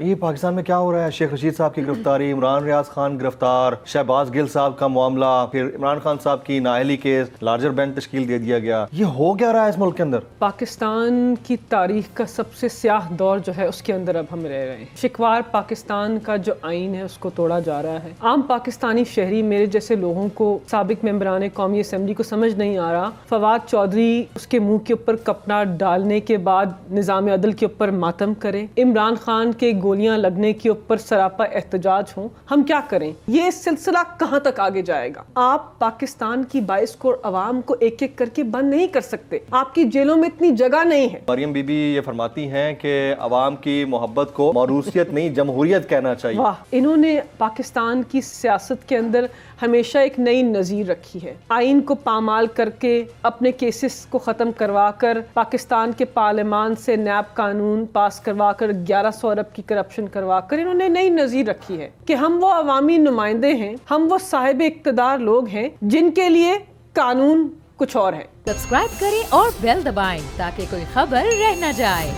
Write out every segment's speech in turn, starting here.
یہ پاکستان میں کیا ہو رہا ہے؟ شیخ رشید صاحب کی گرفتاری، عمران ریاض خان گرفتار، شہباز گل صاحب کا معاملہ، پھر عمران خان صاحب کی نااہلی کیس، لارجر بینچ تشکیل دے دیا گیا. یہ ہو کیا رہا ہے اس ملک کے اندر؟ پاکستان کی تاریخ کا سب سے سیاہ دور جو ہے اس کے اندر اب ہم رہ رہے ہیں. شکوار پاکستان کا جو آئین ہے اس کو توڑا جا رہا ہے. عام پاکستانی شہری میرے جیسے لوگوں کو، سابق ممبران قومی اسمبلی کو سمجھ نہیں آ رہا فواد چودھری اس کے منہ کے اوپر کپڑا ڈالنے کے بعد نظام عدل کے اوپر ماتم کرے، عمران خان کے گولیاں لگنے کے اوپر سراپا احتجاج ہوں. ہم کیا کریں؟ یہ سلسلہ کہاں تک آگے جائے گا؟ آپ پاکستان کی 22 کروڑ عوام کو ایک ایک کر کے بند نہیں کر سکتے. آپ کی جیلوں میں اتنی جگہ نہیں ہے. مریم بی بی یہ فرماتی ہیں کہ عوام کی محبت کو موروثیت نہیں جمہوریت کہنا چاہیے. واہ، انہوں نے پاکستان کی سیاست کے اندر ہمیشہ ایک نئی نظیر رکھی ہے. آئین کو پامال کر کے، اپنے کیسز کو ختم کروا کر، پاکستان کے پارلیمان سے نیب قانون پاس کروا کر 1100 ارب کی کرپشن کروا کر انہوں نے نئی نظیر رکھی ہے کہ ہم وہ عوامی نمائندے ہیں، ہم وہ صاحب اقتدار لوگ ہیں جن کے لیے قانون کچھ اور ہے. سبسکرائب کریں اور بیل دبائیں تاکہ کوئی خبر رہ نہ جائے.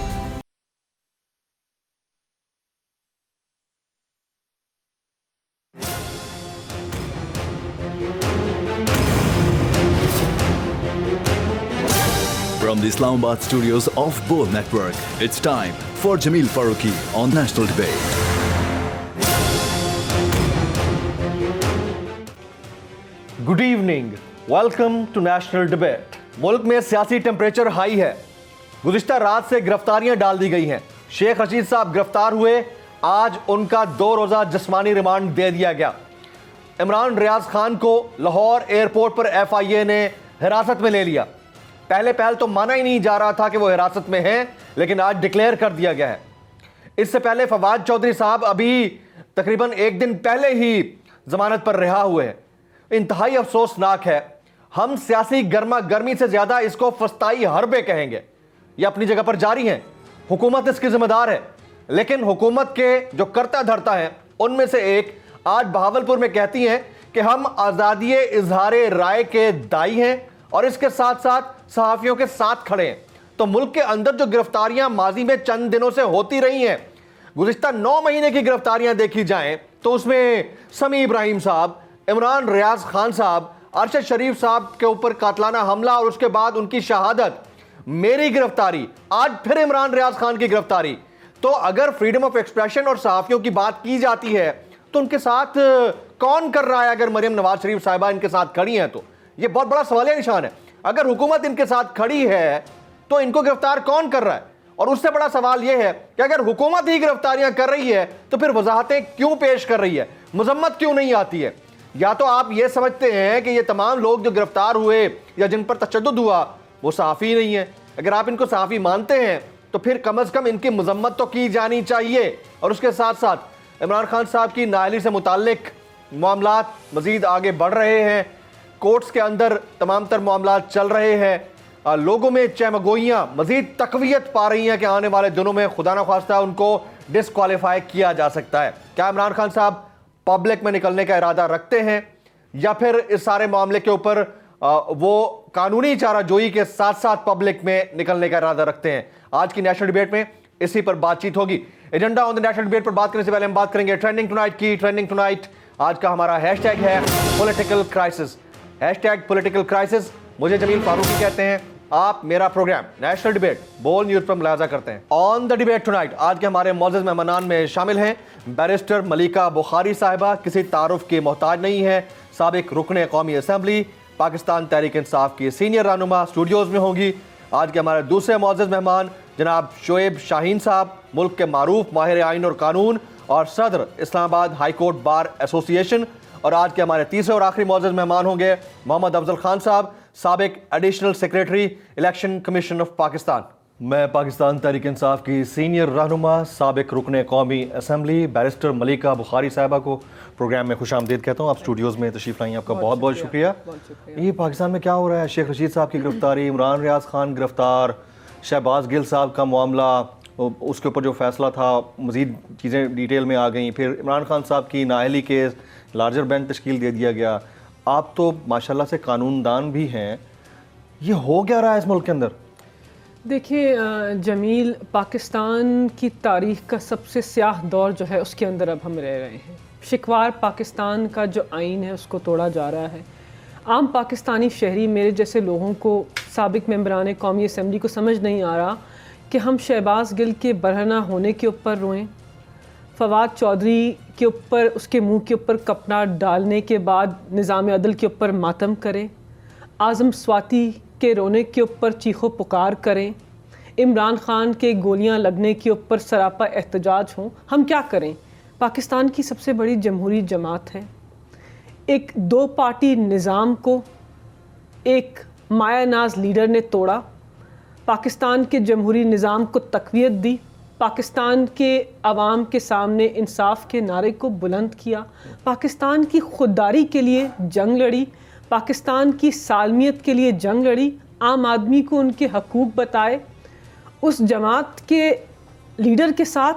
From the Islamabad studios of Bold Network, it's time for Jameel Farooqi on National Debate. Good evening, welcome to National Debate. ملک میں سیاسی ٹیمپریچر ہائی ہے. گزشتہ رات سے گرفتاریاں ڈال دی گئی ہیں. شیخ رشید صاحب گرفتار ہوئے، آج ان کا 2 روزہ جسمانی ریمانڈ دے دیا گیا. عمران ریاض خان کو لاہور ایئرپورٹ پر FIA نے حراست میں لے لیا. پہلے تو مانا ہی نہیں جا رہا تھا کہ وہ حراست میں ہیں، لیکن آج ڈکلیئر کر دیا گیا ہے. اس سے پہلے فواد چودھری صاحب ابھی تقریباً 1 دن پہلے ہی ضمانت پر رہا ہوئے ہیں. انتہائی افسوسناک ہے. ہم سیاسی گرما گرمی سے زیادہ اس کو فسطائی حربے کہیں گے. یہ اپنی جگہ پر جاری ہیں، حکومت اس کی ذمہ دار ہے، لیکن حکومت کے جو کرتا دھرتا ہے ان میں سے ایک آج بہاولپور میں کہتی ہیں کہ ہم آزادی اظہار رائے کے دائی ہیں اور اس کے ساتھ ساتھ صحافیوں کے ساتھ کھڑے ہیں. تو ملک کے اندر جو گرفتاریاں ماضی میں چند دنوں سے ہوتی رہی ہیں، گزشتہ 9 مہینے کی گرفتاریاں دیکھی جائیں تو اس میں سمیع ابراہیم صاحب، عمران ریاض خان صاحب، ارشد شریف صاحب کے اوپر قاتلانہ حملہ اور اس کے بعد ان کی شہادت، میری گرفتاری، آج پھر عمران ریاض خان کی گرفتاری. تو اگر فریڈم آف ایکسپریشن اور صحافیوں کی بات کی جاتی ہے تو ان کے ساتھ کون کر رہا ہے؟ اگر مریم نواز شریف صاحبہ ان کے ساتھ کھڑی ہیں تو یہ بہت بڑا سوالیہ نشان ہے. اگر حکومت ان کے ساتھ کھڑی ہے تو ان کو گرفتار کون کر رہا ہے؟ اور اس سے بڑا سوال یہ ہے کہ اگر حکومت ہی گرفتاریاں کر رہی ہے تو پھر وضاحتیں کیوں پیش کر رہی ہے؟ مذمت کیوں نہیں آتی ہے؟ یا تو آپ یہ سمجھتے ہیں کہ یہ تمام لوگ جو گرفتار ہوئے یا جن پر تشدد ہوا وہ صحافی نہیں ہیں؟ اگر آپ ان کو صحافی مانتے ہیں تو پھر کم از کم ان کی مذمت تو کی جانی چاہیے. اور اس کے ساتھ ساتھ عمران خان صاحب کی نااہلی سے متعلق معاملات مزید آگے بڑھ رہے ہیں. کورٹس کے اندر تمام تر معاملات چل رہے ہیں. لوگوں میں چہمگوئیاں مزید تقویت پا رہی ہیں کہ آنے والے دنوں میں خدا نخواستہ ان کو ڈسکوالیفائی کیا جا سکتا ہے. کیا عمران خان صاحب پبلک میں نکلنے کا ارادہ رکھتے ہیں یا پھر اس سارے معاملے کے اوپر وہ قانونی چارہ جوئی کے ساتھ ساتھ پبلک میں نکلنے کا ارادہ رکھتے ہیں؟ آج کی نیشنل ڈیبیٹ میں اسی پر بات چیت ہوگی. ایجنڈا آن دا نیشنل ڈیبیٹ پر بات کرنے سے پہلے ہم بات کریں گے ٹرینڈنگ ٹونائٹ کی. ٹرینڈنگ ٹونائٹ آج کا ہمارا ہیش ٹیگ ہے political crisis. Hash tag political crisis. مجھے جمیل فاروقی کہتے ہیں. آپ میرا پروگرام نیشنل ڈیبیٹ بول نیوز پر ملاحظہ کرتے ہیں. آن دا ڈیبیٹ ٹونائٹ آج کے ہمارے معزز مہمانان میں شامل ہیں بیرسٹر ملیکہ بخاری صاحبہ، کسی تعارف کی محتاج نہیں ہے، سابق رکن قومی اسمبلی، پاکستان تحریک انصاف کی سینئر رہنما، اسٹوڈیوز میں ہوں گی. آج کے ہمارے دوسرے معزز مہمان جناب شعیب شاہین صاحب، ملک کے معروف ماہر آئین اور قانون اور صدر اسلام آباد ہائی کورٹ بار ایسوسی ایشن. اور آج کے ہمارے تیسرے اور آخری معزز مہمان ہوں گے محمد افضل خان صاحب، سابق additional secretary election commission of Pakistan. میں پاکستان تحریک انصاف کی سینئر رہنما، سابق رکن قومی اسمبلی بیرسٹر ملیکہ بخاری صاحبہ کو پروگرام میں خوش آمدید کہتا ہوں. آپ اسٹوڈیوز میں تشریف لائیں، آپ کا بہت بہت شکریہ. یہ پاکستان میں کیا ہو رہا ہے؟ شیخ رشید صاحب کی گرفتاری، عمران ریاض خان گرفتار، شہباز گل صاحب کا معاملہ، اس کے اوپر جو فیصلہ تھا مزید چیزیں ڈیٹیل میں آ گئیں. پھر عمران خان صاحب کی نااہلی کیس، لارجر بینچ تشکیل دے دیا گیا. آپ تو ماشاءاللہ سے قانون دان بھی ہیں. یہ ہو کیا رہا ہے اس ملک کے اندر؟ دیکھیں جمیل، پاکستان کی تاریخ کا سب سے سیاہ دور جو ہے اس کے اندر اب ہم رہ رہے ہیں۔ شکوار پاکستان کا جو آئین ہے اس کو توڑا جا رہا ہے۔ عام پاکستانی شہری میرے جیسے لوگوں کو، سابق ممبران قومی اسمبلی کو سمجھ نہیں آ رہا کہ ہم شہباز گل کے برہنہ ہونے کے اوپر روئیں، فواد چودھری کے اوپر، اس کے منہ کے اوپر کپڑا ڈالنے کے بعد نظام عدل کے اوپر ماتم کریں، اعظم سواتی کے رونے کے اوپر چیخو پکار کریں، عمران خان کے گولیاں لگنے کے اوپر سراپا احتجاج ہوں۔ ہم کیا کریں؟ پاکستان کی سب سے بڑی جمہوری جماعت ہے، ایک دو پارٹی نظام کو ایک مایہ ناز لیڈر نے توڑا، پاکستان کے جمہوری نظام کو تقویت دی، پاکستان کے عوام کے سامنے انصاف کے نعرے کو بلند کیا، پاکستان کی خودداری کے لیے جنگ لڑی، پاکستان کی سالمیت کے لیے جنگ لڑی، عام آدمی کو ان کے حقوق بتائے۔ اس جماعت کے لیڈر کے ساتھ،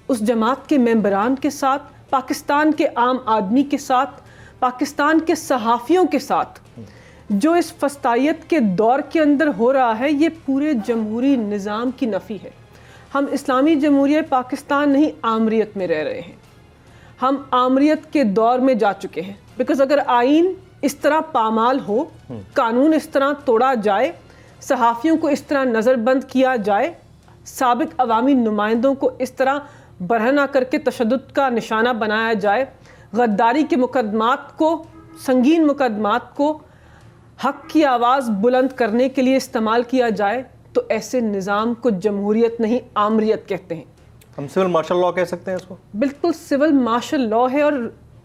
اس جماعت کے ممبران کے ساتھ، پاکستان کے عام آدمی کے ساتھ، پاکستان کے صحافیوں کے ساتھ جو اس فسطائیت کے دور کے اندر ہو رہا ہے، یہ پورے جمہوری نظام کی نفی ہے۔ ہم اسلامی جمہوریہ پاکستان نہیں، آمریت میں رہ رہے ہیں۔ ہم آمریت کے دور میں جا چکے ہیں، بیکاز اگر آئین اس طرح پامال ہو، قانون اس طرح توڑا جائے، صحافیوں کو اس طرح نظر بند کیا جائے، سابق عوامی نمائندوں کو اس طرح برہنہ کر کے تشدد کا نشانہ بنایا جائے، غداری کے مقدمات کو، سنگین مقدمات کو حق کی آواز بلند کرنے کے لیے استعمال کیا جائے، تو ایسے نظام کو جمہوریت نہیں، آمریت کہتے ہیں۔ ہم سول مارشل لاء کہہ سکتے ہیں اس کو؟ بالکل سول مارشل لاء ہے، اور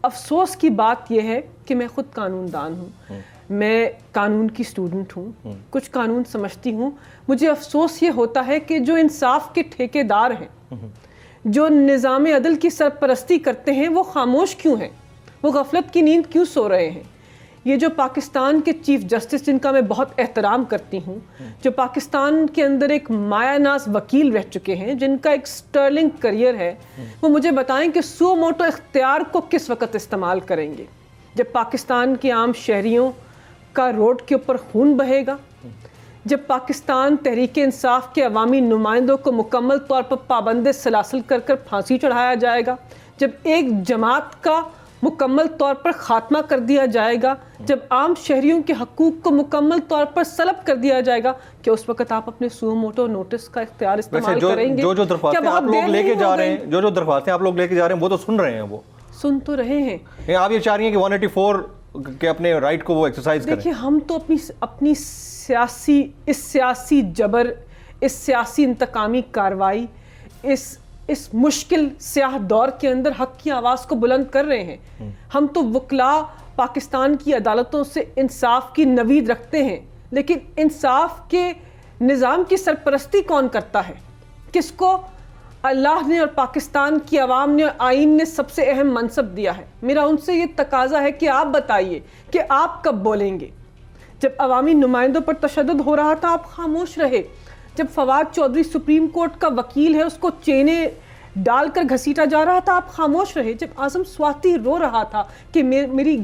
افسوس کی بات یہ ہے کہ میں خود قانون دان ہوں، میں قانون کی اسٹوڈنٹ ہوں، کچھ قانون سمجھتی ہوں۔ مجھے افسوس یہ ہوتا ہے کہ جو انصاف کے ٹھیکیدار ہیں، جو نظام عدل کی سرپرستی کرتے ہیں، وہ خاموش کیوں ہیں؟ وہ غفلت کی نیند کیوں سو رہے ہیں؟ یہ جو پاکستان کے چیف جسٹس، جن کا میں بہت احترام کرتی ہوں، جو پاکستان کے اندر ایک مایہ ناز وکیل رہ چکے ہیں، جن کا ایک سٹرلنگ کریئر ہے، وہ مجھے بتائیں کہ سو موٹو اختیار کو کس وقت استعمال کریں گے؟ جب پاکستان کے عام شہریوں کا روڈ کے اوپر خون بہے گا، جب پاکستان تحریک انصاف کے عوامی نمائندوں کو مکمل طور پر پابند سلاسل کر کر پھانسی چڑھایا جائے گا، جب ایک جماعت کا مکمل طور پر خاتمہ کر دیا جائے گا، جب عام شہریوں کے حقوق کو مکمل طور پر سلب کر دیا جائے گا، کہ اس وقت آپ اپنے سو موٹو نوٹس کا اختیار استعمال کریں گے؟ جو درخواستیں آپ لوگ لے کے جا رہے ہیں، جو درخواستیں آپ لوگ لے کے جا رہے ہیں، وہ تو سن رہے ہیں، وہ سن تو رہے ہیں۔ آپ یہ چاہ رہی ہیں کہ 184 کے اپنے رائٹ کو وہ ایکسرسائز کریں؟ دیکھیں، ہم تو اپنی سیاسی جبر، اس سیاسی انتقامی کاروائی، اس مشکل سیاہ دور کے اندر حق کی آواز کو بلند کر رہے ہیں۔ ہم تو وکلاء پاکستان کی عدالتوں سے انصاف کی نوید رکھتے ہیں، لیکن انصاف کے نظام کی سرپرستی کون کرتا ہے؟ کس کو اللہ نے اور پاکستان کی عوام نے اور آئین نے سب سے اہم منصب دیا ہے؟ میرا ان سے یہ تقاضا ہے کہ آپ بتائیے کہ آپ کب بولیں گے؟ جب عوامی نمائندوں پر تشدد ہو رہا تھا، آپ خاموش رہے۔ جب فواد چودھری سپریم کورٹ کا وکیل ہے، اس کو چینے ڈال کر گھسیٹا جا رہا تھا، آپ خاموش رہے۔ جب اعظم سواتی رو رہا تھا کہ میری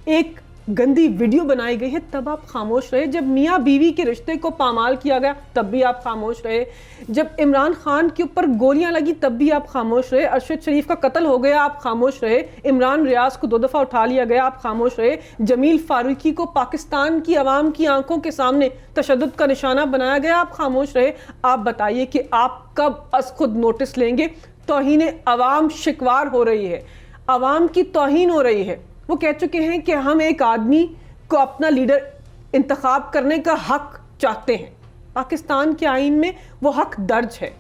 ایک گندی ویڈیو بنائی گئی ہے، تب آپ خاموش رہے۔ جب میاں بیوی کے رشتے کو پامال کیا گیا، تب بھی آپ خاموش رہے۔ جب عمران خان کے اوپر گولیاں لگی، تب بھی آپ خاموش رہے۔ ارشد شریف کا قتل ہو گیا، آپ خاموش رہے۔ عمران ریاض کو 2 دفعہ اٹھا لیا گیا، آپ خاموش رہے۔ جمیل فاروقی کو پاکستان کی عوام کی آنکھوں کے سامنے تشدد کا نشانہ بنایا گیا، آپ خاموش رہے۔ آپ بتائیے کہ آپ کب از خود نوٹس لیں گے؟ توہین عوام شکوار ہو رہی ہے، عوام کی توہین ہو رہی ہے۔ وہ کہہ چکے ہیں کہ ہم ایک آدمی کو اپنا لیڈر انتخاب کرنے کا حق چاہتے ہیں۔ پاکستان کے آئین میں وہ حق درج ہے۔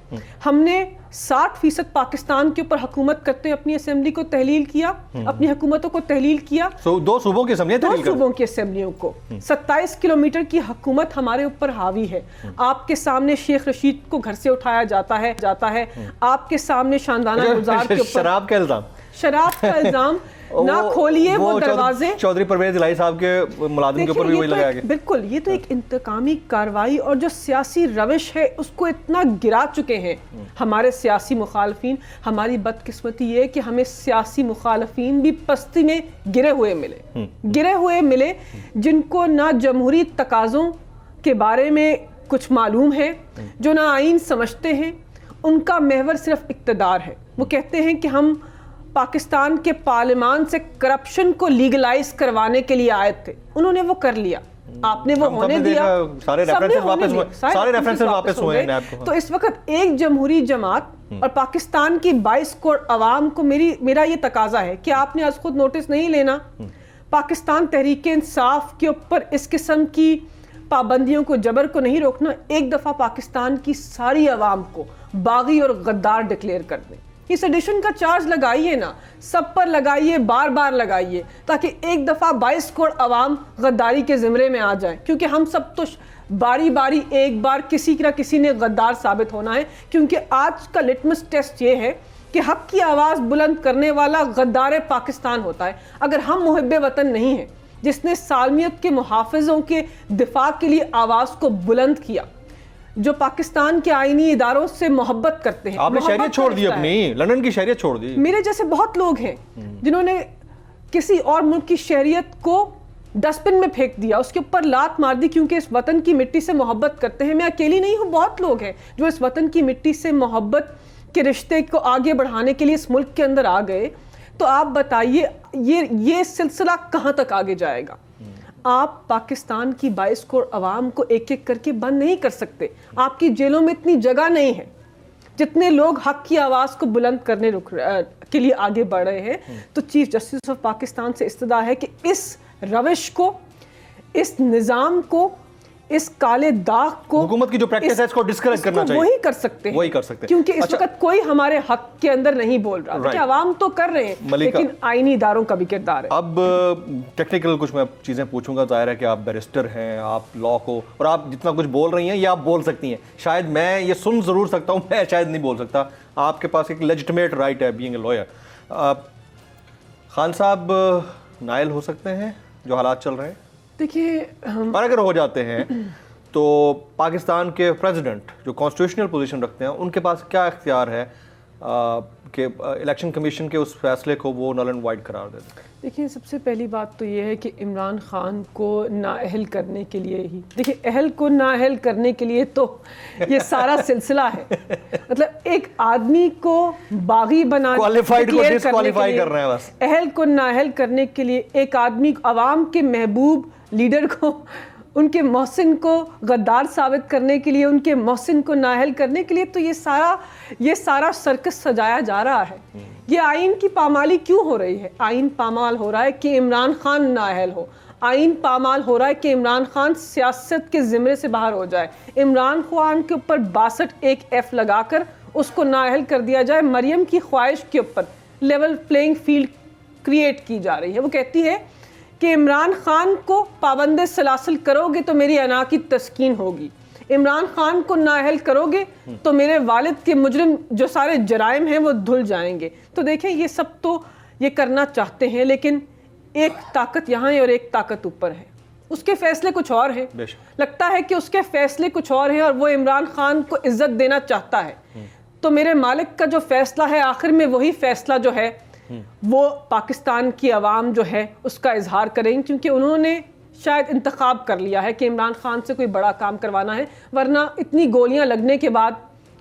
ہم نے 60% پاکستان کے اوپر حکومت کرتے ہیں اپنی اسمبلی کو تحلیل کیا، اپنی حکومتوں کو تحلیل کیا، 2 صوبوں کی اسمبلیاں تحلیل کر 2 صوبوں کی اسمبلیوں کو، 27 کلومیٹر کی حکومت ہمارے اوپر حاوی ہے۔ آپ کے سامنے شیخ رشید کو گھر سے اٹھایا جاتا ہے، آپ کے سامنے شاندانہ گلزار کے اوپر شراب کا الزام، شراب کا الزام نہ کھولیے وہ دروازے۔ چودھری پرویز الہی صاحب کے ملازم کے اوپر بھی وہی لگایا گیا۔ بالکل، یہ تو ایک انتقامی کاروائی اور جو سیاسی روش ہے اس کو اتنا گرا چکے ہیں ہمارے سیاسی مخالفین۔ ہماری بدقسمتی یہ کہ ہمیں سیاسی مخالفین بھی پستی میں گرے ہوئے ملے، جن کو نہ جمہوری تقاضوں کے بارے میں کچھ معلوم ہے, جو نہ آئین سمجھتے ہیں, ان کا محور صرف اقتدار ہے. وہ کہتے ہیں کہ ہم پاکستان کے پارلیمان سے کرپشن کو لیگلائز کروانے کے لیے آئے تھے, انہوں نے وہ کر لیا, آپ نے وہ ہونے دیا, سارے ریفرنسز واپس ہوئے ہیں نیب کو. تو اس وقت ایک جمہوری جماعت اور پاکستان کی 22 کروڑ عوام کو میرا یہ تقاضا ہے کہ آپ نے آج خود نوٹس نہیں لینا, پاکستان تحریک انصاف کے اوپر اس قسم کی پابندیوں کو, جبر کو نہیں روکنا, ایک دفعہ پاکستان کی ساری عوام کو باغی اور غدار ڈکلیئر کر دیں. یہ سیڈیشن کا چارج لگائیے نا, سب پر لگائیے, بار بار لگائیے, تاکہ ایک دفعہ 22 کروڑ عوام غداری کے زمرے میں آ جائیں, کیونکہ ہم سب تو باری باری ایک بار کسی نہ کسی نے غدار ثابت ہونا ہے. کیونکہ آج کا لٹمس ٹیسٹ یہ ہے کہ حق کی آواز بلند کرنے والا غدار پاکستان ہوتا ہے. اگر ہم محب وطن نہیں ہیں, جس نے سالمیت کے محافظوں کے دفاع کے لیے آواز کو بلند کیا, جو پاکستان کے آئینی اداروں سے محبت کرتے ہیں. آپ نے شہریت چھوڑ دی اپنی, لندن کی شہریت چھوڑ دی. میرے جیسے بہت لوگ ہیں جنہوں نے کسی اور ملک کی شہریت کو ڈسٹ بن میں پھینک دیا, اس کے اوپر لات مار دی, کیونکہ اس وطن کی مٹی سے محبت کرتے ہیں. میں اکیلی نہیں ہوں, بہت لوگ ہیں جو اس وطن کی مٹی سے محبت کے رشتے کو آگے بڑھانے کے لیے اس ملک کے اندر آ گئے. تو آپ بتائیے یہ سلسلہ کہاں تک آگے جائے گا؟ آپ پاکستان کی 22 کروڑ عوام کو ایک ایک کر کے بند نہیں کر سکتے. آپ کی جیلوں میں اتنی جگہ نہیں ہے جتنے لوگ حق کی آواز کو بلند کرنے کے لیے آگے بڑھ رہے ہیں. تو چیف جسٹس آف پاکستان سے استدعا ہے کہ اس روش کو, اس نظام کو, اس کالے داغ کو, حکومت کی جو پریکٹس ہے اس کو ڈسکریج کرنا چاہیے. وہی کر سکتے ہیں, وہی کر سکتے ہیں, کیونکہ اس وقت کوئی ہمارے حق کے اندر نہیں بول رہا. کہ عوام تو کر رہے ہیں, لیکن آئینی اداروں کا بھی کردار ہے. اب ٹیکنیکل کچھ میں چیزیں پوچھوں گا. ظاہر ہے کہ آپ بیرسٹر ہیں, آپ لا کو, اور آپ جتنا کچھ بول رہی ہیں یہ آپ بول سکتی ہیں. شاید میں یہ سن ضرور سکتا ہوں, میں شاید نہیں بول سکتا. آپ کے پاس ایک لیجٹمیٹ رائٹ ہے بینگ اے لوئر. خان صاحب نائل ہو سکتے ہیں جو حالات چل رہے ہیں؟ دیکھیے, اور اگر ہو جاتے ہیں تو پاکستان کے پریزیڈنٹ جو کانسٹیٹیوشنل پوزیشن رکھتے ہیں, ان کے پاس کیا اختیار ہے کہ الیکشن کمیشن کے اس فیصلے کو وہ نل اینڈ وائڈ قرار دے دیں؟ دیکھیے, سب سے پہلی بات تو یہ ہے کہ عمران خان کو نااہل کرنے کے لیے ہی, دیکھیے اہل کو نااہل کرنے کے لیے تو یہ سارا سلسلہ ہے. مطلب ایک آدمی کو باغی بنا کوالیفائڈ کو ڈسکوالیفائی کر رہے ہیں بس. اہل کو نااہل کرنے کے لیے ایک آدمی, عوام کے محبوب لیڈر کو, ان کے محسن کو غدار ثابت کرنے کے لیے, ان کے محسن کو نااہل کرنے کے لیے, تو یہ سارا سرکس سجایا جا رہا ہے. یہ آئین کی پامالی کیوں ہو رہی ہے؟ آئین پامال ہو رہا ہے کہ عمران خان نااہل ہو. آئین پامال ہو رہا ہے کہ عمران خان سیاست کے زمرے سے باہر ہو جائے. عمران خان کے اوپر 62(1)(f) لگا کر اس کو نااہل کر دیا جائے. مریم کی خواہش کے اوپر لیول پلینگ فیلڈ کریٹ کی جا رہی ہے. وہ کہتی ہے کہ عمران خان کو پابند سلاسل کرو گے تو میری انا کی تسکین ہوگی, عمران خان کو نااہل کرو گے تو میرے والد کے مجرم جو سارے جرائم ہیں وہ دھل جائیں گے. تو دیکھیں, یہ سب تو یہ کرنا چاہتے ہیں, لیکن ایک طاقت یہاں ہے اور ایک طاقت اوپر ہے. اس کے فیصلے کچھ اور ہیں, لگتا ہے کہ اس کے فیصلے کچھ اور ہیں, اور وہ عمران خان کو عزت دینا چاہتا ہے. تو میرے مالک کا جو فیصلہ ہے, آخر میں وہی فیصلہ جو ہے وہ پاکستان کی عوام جو ہے اس کا اظہار کریں, کیونکہ انہوں نے شاید انتخاب کر لیا ہے کہ عمران خان سے کوئی بڑا کام کروانا ہے. ورنہ اتنی گولیاں لگنے کے بعد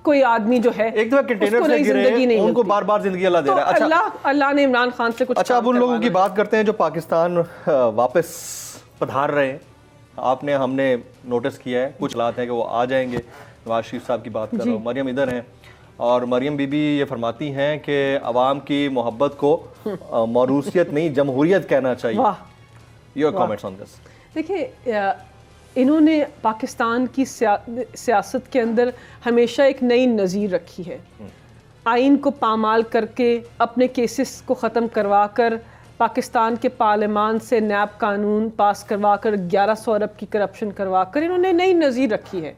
کوئی آدمی جو ہے ایک دفعہ کنٹینر سے گرے, ان کو بار بار زندگی اللہ دے رہا ہے. اچھا, اللہ نے عمران خان سے کچھ. اچھا, اب ان لوگوں کی بات کرتے ہیں جو پاکستان واپس پدھار رہے ہیں. آپ نے, ہم نے نوٹس کیا ہے کچھ حالات ہیں کہ وہ آ جائیں گے. نواز شریف صاحب کی بات کر رہا ہوں, مریم ادھر ہیں, اور مریم بی بی یہ فرماتی ہیں کہ عوام کی محبت کو موروثیت نہیں جمہوریت کہنا چاہیے. یور کامنٹس آن دس؟ دیکھیے, انہوں نے پاکستان کی سیاست کے اندر ہمیشہ ایک نئی نظیر رکھی ہے. آئین کو پامال کر کے, اپنے کیسز کو ختم کروا کر, پاکستان کے پارلیمان سے نیب قانون پاس کروا کر, 1100 ارب کی کرپشن کروا کر, انہوں نے نئی نظیر رکھی ہے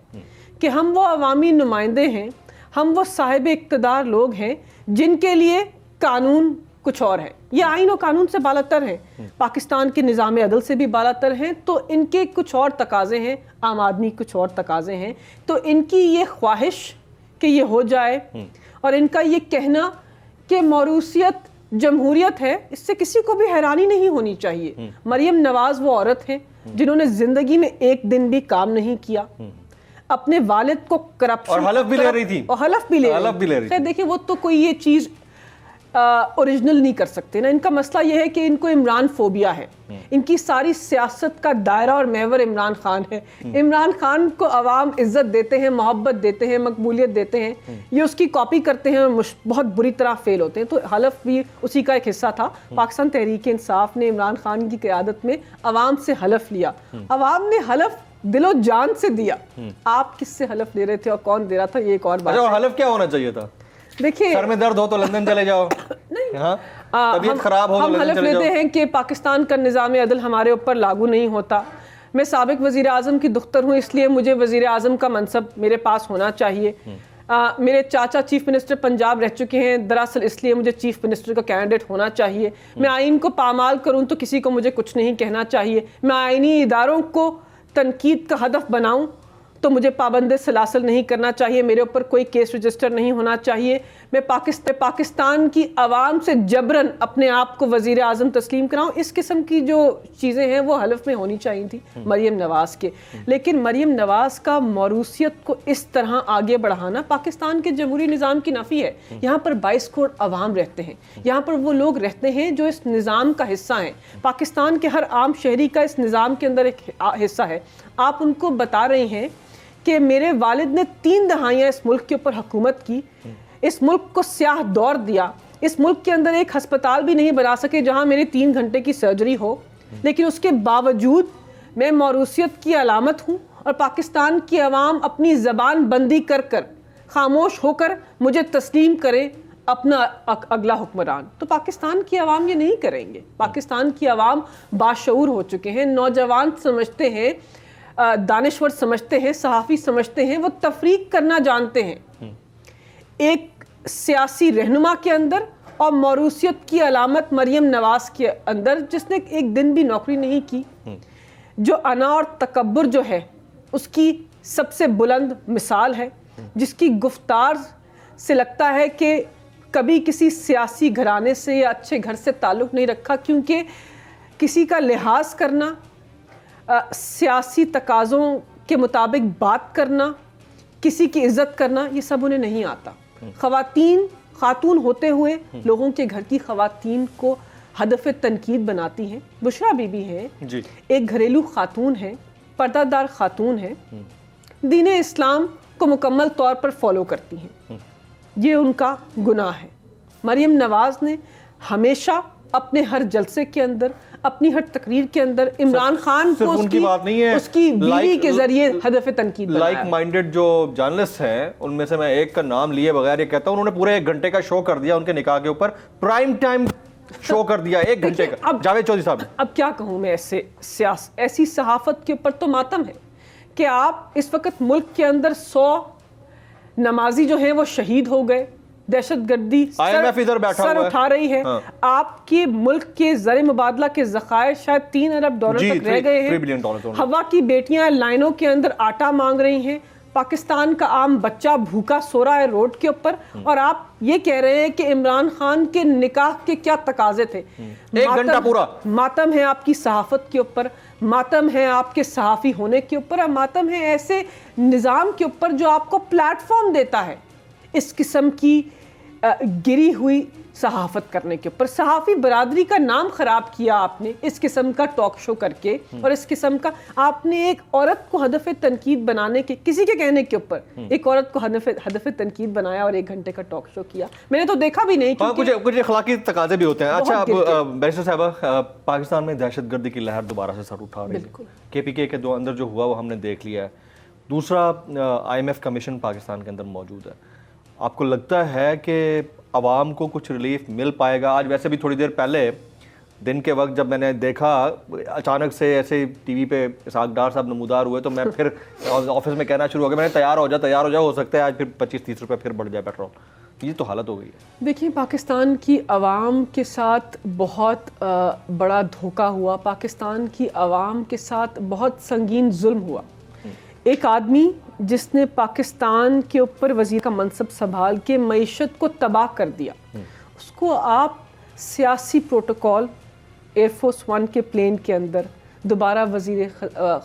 کہ ہم وہ عوامی نمائندے ہیں, ہم وہ صاحب اقتدار لوگ ہیں جن کے لیے قانون کچھ اور ہے. یہ آئین و قانون سے بالاتر ہیں, پاکستان کے نظام عدل سے بھی بالاتر ہیں. تو ان کے کچھ اور تقاضے ہیں, عام آدمی کچھ اور تقاضے ہیں. تو ان کی یہ خواہش کہ یہ ہو جائے, اور ان کا یہ کہنا کہ موروثیت جمہوریت ہے, اس سے کسی کو بھی حیرانی نہیں ہونی چاہیے. مریم نواز وہ عورت ہیں جنہوں نے زندگی میں ایک دن بھی کام نہیں کیا. اپنے والد کو کرپشن اور حلف بھی لے رہی تھی، اور حلف بھی لے رہی تھی. دیکھیں وہ تو کوئی یہ چیز اوریجنل نہیں کر سکتے نا. ان کا مسئلہ یہ ہے کہ ان کو عمران فوبیا ہے. ان کی ساری سیاست کا دائرہ اور محور عمران خان ہے. عمران خان کو عوام عزت دیتے ہیں, محبت دیتے ہیں, مقبولیت دیتے ہیں, یہ اس کی کاپی کرتے ہیں اور بہت بری طرح فیل ہوتے ہیں. تو حلف بھی اسی کا ایک حصہ تھا. پاکستان تحریک انصاف نے عمران خان کی قیادت میں عوام سے حلف لیا. عوام نے حلف دل و جان سے دیا. آپ کس سے حلف لے رہے تھے اور کون دے رہا تھا, یہ ایک اور بات ہے. حلف کیا ہونا چاہیے تھا؟ دیکھیے سر میں درد ہو تو لندن چلے جاؤ, طبیعت خراب ہو تو ہم حلف لیتے ہیں کہ پاکستان کا نظام عدل ہمارے اوپر لاگو نہیں ہوتا. میں سابق وزیر اعظم کی دختر ہوں, اس لیے مجھے وزیر اعظم کا منصب میرے پاس ہونا چاہیے. میرے چاچا چیف منسٹر پنجاب رہ چکے ہیں, دراصل اس لیے مجھے چیف منسٹر کا کینڈیڈیٹ ہونا چاہیے. میں آئین کو پامال کروں تو کسی کو مجھے کچھ نہیں کہنا چاہیے. میں آئینی اداروں کو تنقید کا ہدف بناؤں تو مجھے پابند سلاسل نہیں کرنا چاہیے. میرے اوپر کوئی کیس رجسٹر نہیں ہونا چاہیے. میں پاکستان کی عوام سے جبراً اپنے آپ کو وزیر اعظم تسلیم کراؤں. اس قسم کی جو چیزیں ہیں وہ حلف میں ہونی چاہیے تھی مریم نواز کے. لیکن مریم نواز کا موروثیت کو اس طرح آگے بڑھانا پاکستان کے جمہوری نظام کی نفی ہے. یہاں پر 22 کروڑ عوام رہتے ہیں, یہاں پر وہ لوگ رہتے ہیں جو اس نظام کا حصہ ہیں. پاکستان کے ہر عام شہری کا اس نظام کے اندر ایک حصہ ہے. آپ ان کو بتا رہے ہیں کہ میرے والد نے 3 دہائیاں اس ملک کے اوپر حکومت کی, اس ملک کو سیاہ دور دیا, اس ملک کے اندر ایک ہسپتال بھی نہیں بنا سکے جہاں میری 3 گھنٹے کی سرجری ہو. لیکن اس کے باوجود میں موروثیت کی علامت ہوں اور پاکستان کی عوام اپنی زبان بندی کر خاموش ہو کر مجھے تسلیم کرے اپنا اگلا حکمران. تو پاکستان کی عوام یہ نہیں کریں گے. پاکستان کی عوام باشعور ہو چکے ہیں, نوجوان سمجھتے ہیں, دانشور سمجھتے ہیں, صحافی سمجھتے ہیں, وہ تفریق کرنا جانتے ہیں ایک سیاسی رہنما کے اندر اور موروثیت کی علامت مریم نواز کے اندر, جس نے ایک دن بھی نوکری نہیں کی, جو انا اور تکبر جو ہے اس کی سب سے بلند مثال ہے, جس کی گفتار سے لگتا ہے کہ کبھی کسی سیاسی گھرانے سے یا اچھے گھر سے تعلق نہیں رکھا, کیونکہ کسی کا لحاظ کرنا, سیاسی تقاضوں کے مطابق بات کرنا, کسی کی عزت کرنا, یہ سب انہیں نہیں آتا. خاتون ہوتے ہوئے لوگوں کے گھر کی خواتین کو ہدف تنقید بناتی ہیں. بشرا بی بی ہیں, ایک گھریلو خاتون ہے, پردہ دار خاتون ہے, دین اسلام کو مکمل طور پر فالو کرتی ہیں. یہ ان کا گناہ ہے. مریم نواز نے ہمیشہ اپنے ہر جلسے کے اندر, اپنی ہر تقریر کے اندر عمران خان کو اس کی بیوی کے ذریعے ہدف تنقید بنایا. لائک مائنڈڈ جو جرنلسٹ ہیں ان میں سے میں ایک کا نام لیے بغیر یہ کہتا ہوں, انہوں نے پورے 1 گھنٹے کا شو کر دیا ان کے نکاح کے اوپر, پرائم ٹائم شو کر دیا 1 گھنٹے کا. جاوید چودھری صاحب, اب کیا کہوں میں ایسی صحافت کے اوپر تو ماتم ہے کہ آپ اس وقت ملک کے اندر 100 نمازی جو ہیں وہ شہید ہو گئے, دہشت گردی سر اٹھا رہی ہے. آپ کے ملک کے زر مبادلہ کے ذخائر شاید 3 ارب ڈالر تک رہ گئے ہیں. ہوا کی بیٹیاں لائنوں کے اندر آٹا مانگ رہی ہیں. پاکستان کا عام بچہ بھوکا سو رہا ہے روڈ کے اوپر, اور آپ یہ کہہ رہے ہیں کہ عمران خان کے نکاح کے کیا تقاضے تھے. 1 گھنٹہ پورا ماتم ہے آپ کی صحافت کے اوپر, ماتم ہے آپ کے صحافی ہونے کے اوپر, اور ماتم ہے ایسے نظام کے اوپر جو آپ کو پلیٹ فارم دیتا ہے اس قسم کی گری ہوئی صحافت کرنے کے اوپر. صحافی برادری کا نام خراب کیا آپ نے اس قسم کا ٹاک شو کر کے, اور اس قسم کا آپ نے ایک عورت کو ہدف تنقید بنانے کے, کسی کے کہنے کے اوپر ایک عورت کو ہدف تنقید بنایا اور 1 گھنٹے کا ٹاک شو کیا. میں نے تو دیکھا بھی نہیں. کچھ اخلاقی تقاضے بھی ہوتے ہیں. اچھا اب بیرسٹر صاحبہ, پاکستان میں دہشت گردی کی لہر دوبارہ سے سر اٹھا رہی ہے. کے پی کے اندر جو ہوا وہ ہم نے دیکھ لیا ہے. دوسرا IMF کمیشن پاکستان کے اندر موجود ہے. آپ کو لگتا ہے کہ عوام کو کچھ ریلیف مل پائے گا؟ آج ویسے بھی تھوڑی دیر پہلے دن کے وقت جب میں نے دیکھا اچانک سے ایسے ٹی وی پہ اسحاق ڈار صاحب نمودار ہوئے, تو میں پھر آفس میں کہنا شروع ہو گیا, میں نے تیار ہو جا, ہو سکتا ہے آج پھر 25-30 روپے پھر بڑھ جائے پیٹرول. یہ تو حالت ہو گئی ہے. دیکھیں, پاکستان کی عوام کے ساتھ بہت بڑا دھوکہ ہوا, پاکستان کی عوام کے ساتھ بہت سنگین ظلم ہوا. ایک آدمی جس نے پاکستان کے اوپر وزیر کا منصب سنبھال کے معیشت کو تباہ کر دیا, اس کو آپ سیاسی پروٹوکول ایئر فورس 1 کے پلین کے اندر دوبارہ وزیر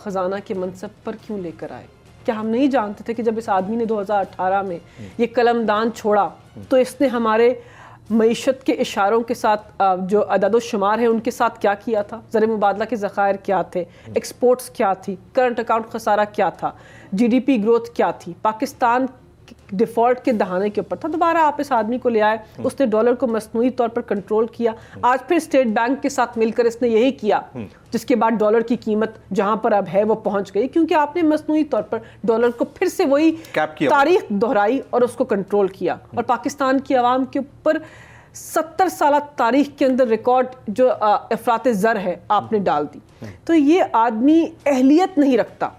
خزانہ کے منصب پر کیوں لے کر آئے؟ کیا ہم نہیں جانتے تھے کہ جب اس آدمی نے 2018 میں یہ قلم دان چھوڑا تو اس نے ہمارے معیشت کے اشاروں کے ساتھ جو عدد و شمار ہیں ان کے ساتھ کیا کیا تھا, زر مبادلہ کے ذخائر کیا تھے, ایکسپورٹس کیا تھی, کرنٹ اکاؤنٹ خسارہ کیا تھا, جی ڈی پی گروتھ کیا تھی, پاکستان ڈیفالٹ کے دہانے کے اوپر تھا. دوبارہ آپ اس آدمی کو لے آئے, اس نے ڈالر کو مصنوعی طور پر کنٹرول کیا. آج پھر اسٹیٹ بینک کے ساتھ مل کر اس نے یہی کیا, جس کے بعد ڈالر کی قیمت جہاں پر اب ہے وہ پہنچ گئی, کیونکہ آپ نے مصنوعی طور پر ڈالر کو پھر سے وہی تاریخ دہرائی اور اس کو کنٹرول کیا. اور پاکستان کی عوام کے اوپر 70 سالہ تاریخ کے اندر ریکارڈ جو افراط زر ہے آپ نے ڈال دی. تو یہ آدمی اہلیت نہیں رکھتا,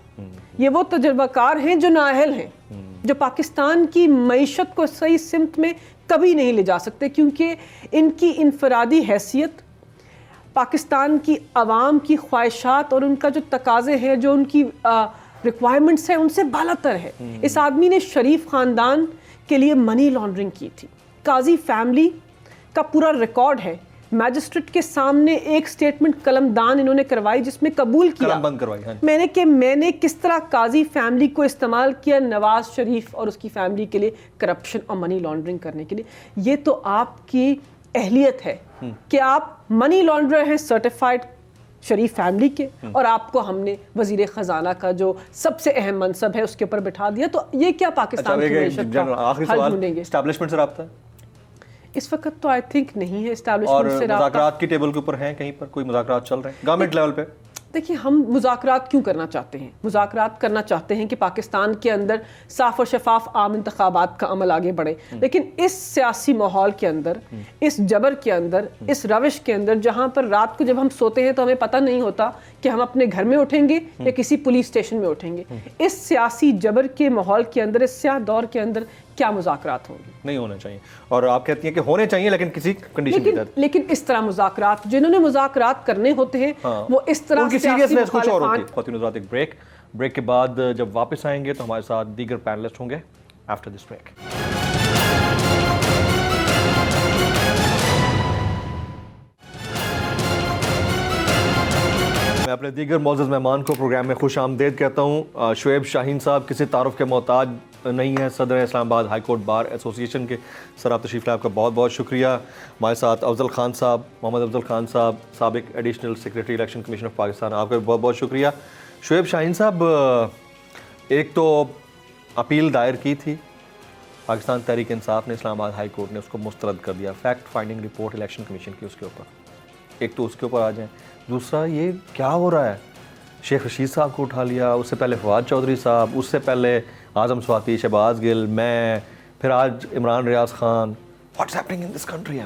یہ وہ تجربہ کار ہیں جو نااہل ہیں, جو پاکستان کی معیشت کو صحیح سمت میں کبھی نہیں لے جا سکتے, کیونکہ ان کی انفرادی حیثیت پاکستان کی عوام کی خواہشات اور ان کا جو تقاضے ہیں, جو ان کی ریکوائرمنٹس ہیں, ان سے بالاتر ہے. اس آدمی نے شریف خاندان کے لیے منی لانڈرنگ کی تھی. قاضی فیملی کا پورا ریکارڈ ہے, میجسٹریٹ کے سامنے ایک سٹیٹمنٹ قلم دان انہوں نے کروائی جس میں قبول کیا میں نے کس طرح قاضی فیملی کو استعمال کیا نواز شریف اور اس کی فیملی کے لیے کرپشن اور منی لانڈرنگ کرنے کے لیے. یہ تو آپ کی اہلیت ہے کہ آپ منی لانڈرر ہیں سرٹیفائڈ شریف فیملی کے, اور آپ کو ہم نے وزیر خزانہ کا جو سب سے اہم منصب ہے اس کے اوپر بٹھا دیا. تو یہ کیا پاکستان کی معیشت کا حل ڈھونڈیں گے؟ اسٹیبلشمنٹ سے رابطہ اس وقت تو آئی تھنک نہیں ہے اور اسٹیبلشمنٹ سے رابطہ. مذاکرات کی ٹیبل کے اوپر ہیں, کہیں پر کوئی مذاکرات چل رہے ہیں گورنمنٹ لیول پہ؟ دیکھیے, ہم مذاکرات کیوں کرنا چاہتے ہیں؟ مذاکرات کرنا چاہتے ہیں کہ پاکستان کے اندر صاف اور شفاف عام انتخابات کا عمل آگے بڑھے, لیکن اس سیاسی ماحول کے اندر, اس جبر کے اندر, اس روش کے اندر, جہاں پر رات کو جب ہم سوتے ہیں تو ہمیں پتہ نہیں ہوتا کہ ہم اپنے گھر میں اٹھیں گے یا کسی پولیس اسٹیشن میں اٹھیں گے, اس سیاسی جبر کے ماحول کے اندر, اس سیاہ دور کے اندر کیا مذاکرات ہوں گے؟ نہیں ہونے چاہیے. اور آپ کہتی ہیں کہ ہونے چاہیے لیکن کسی کنڈیشن کے تحت. لیکن اس طرح مذاکرات جنہوں نے مذاکرات کرنے ہوتے ہیں وہ اس طرح سیریسنس کچھ اور ہوتی ہے. خواتین حضرات, ایک بریک کے بعد جب واپس آئیں گے تو ہمارے ساتھ دیگر پینلسٹ ہوں گے آفٹر دس بریک. میں اپنے دیگر معزز مہمان کو پروگرام میں خوش آمدید کہتا ہوں. شعیب شاہین صاحب کسی تعارف کے محتاج نہیں ہیں, صدر اسلام آباد ہائی کورٹ بار ایسوسی ایشن کے. سر آپ تشریف لائے, آپ کا بہت بہت شکریہ. ہمارے ساتھ افضل خان صاحب, محمد افضل خان صاحب, سابق additional secretary election commission of Pakistan, آپ کا بہت بہت شکریہ. شعیب شاہین صاحب, ایک تو اپیل دائر کی تھی پاکستان تحریک انصاف نے, اسلام آباد ہائی کورٹ نے اس کو مسترد کر دیا, fact finding report election commission کی اس کے اوپر. ایک تو اس کے اوپر آ جائیں. دوسرا, یہ کیا ہو رہا ہے؟ شیخ رشید صاحب کو اٹھا لیا, اس سے پہلے فواد چودھری صاحب, اس سے پہلے اعظم سواتی, شہباز گل, میں, پھر آج Imran Riaz Khan. What's happening in this country?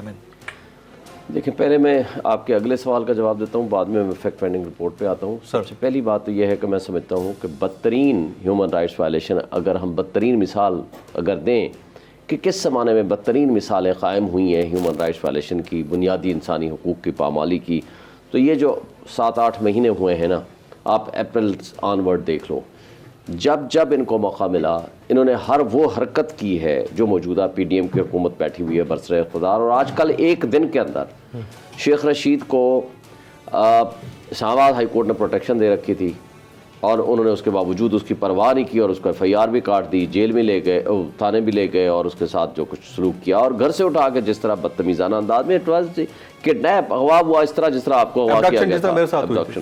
دیکھیں, پہلے میں آپ کے اگلے سوال کا جواب دیتا ہوں, بعد میں فیکٹ فائنڈنگ رپورٹ پہ آتا ہوں. سب سے پہلی بات تو یہ ہے کہ میں سمجھتا ہوں کہ بدترین ہیومن رائٹس وائلیشن, اگر ہم بدترین مثال اگر دیں کہ کس زمانے میں بدترین مثالیں قائم ہوئی ہیں ہیومن رائٹس وائلیشن کی, بنیادی انسانی حقوق کی پامالی کی, تو یہ جو 7-8 مہینے ہوئے ہیں نا, آپ اپریل آن ورڈ دیکھ لو, جب ان کو موقع ملا انہوں نے ہر وہ حرکت کی ہے جو موجودہ پی ڈی ایم کی حکومت بیٹھی ہوئی ہے برسر اقتدار. اور آج کل ایک دن کے اندر شیخ رشید کو اسلام آباد ہائی کورٹ نے پروٹیکشن دے رکھی تھی, اور انہوں نے اس کے باوجود اس کی پرواہ نہیں کی, اور اس کو ایف آئی آر بھی کاٹ دی, جیل میں لے گئے, تھانے بھی لے گئے, اور اس کے ساتھ جو کچھ سلوک کیا, اور گھر سے اٹھا کے جس طرح بدتمیزانہ انداز میں کڈنیپ, اغوا ہوا, اس طرح جس طرح آپ کو اغوا کیا گیا تھا.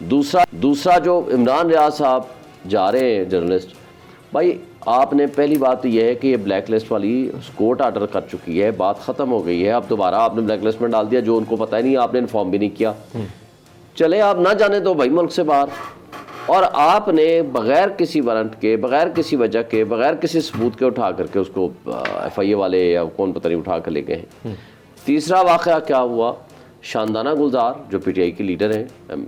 دوسرا جو عمران ریاض صاحب جا رہے ہیں جرنلسٹ, بھائی آپ نے پہلی بات تو یہ ہے کہ یہ بلیک لسٹ والی کورٹ آرڈر کر چکی ہے, بات ختم ہو گئی ہے. اب دوبارہ آپ نے بلیک لسٹ میں ڈال دیا جو ان کو پتہ ہی نہیں, آپ نے انفارم بھی نہیں کیا. چلے آپ نہ جانے تو بھائی ملک سے باہر, اور آپ نے بغیر کسی وارنٹ کے, بغیر کسی وجہ کے, بغیر کسی ثبوت کے اٹھا کر کے اس کو ایف آئی اے والے یا کون پتہ نہیں اٹھا کر لے گئے ہیں. تیسرا واقعہ کیا ہوا, شاندانہ گلزار جو پی ٹی آئی کی لیڈر ہیں,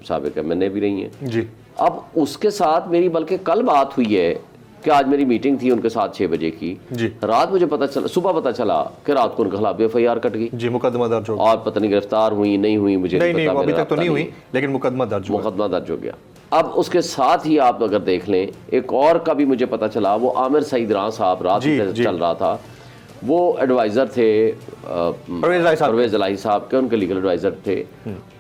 سابق ایم این اے بھی رہی ہیں جی, اب اس کے ساتھ میری بلکہ کل بات ہوئی ہے کہ آج میری میٹنگ تھی ان کے ساتھ 6 بجے کی جی. رات مجھے پتہ چلا, صبح پتہ چلا کہ رات کو ان کے خلاف ایف آئی آر کٹ گئی جی, مقدمہ درج ہو گیا, اور پتہ نہیں گرفتار ہوئی نہیں ہوئی, مجھے نہیں پتہ, ابھی تک تو نہیں ہوئی لیکن مقدمہ درج ہو گیا. اب اس کے ساتھ ہی آپ اگر دیکھ لیں, ایک اور کا بھی مجھے پتہ چلا, وہ عامر سعید راں صاحب رات چل رہا تھا, وہ ایڈوائزر تھے پرویز الہی صاحب کے, ان کے لیگل ایڈوائزر تھے.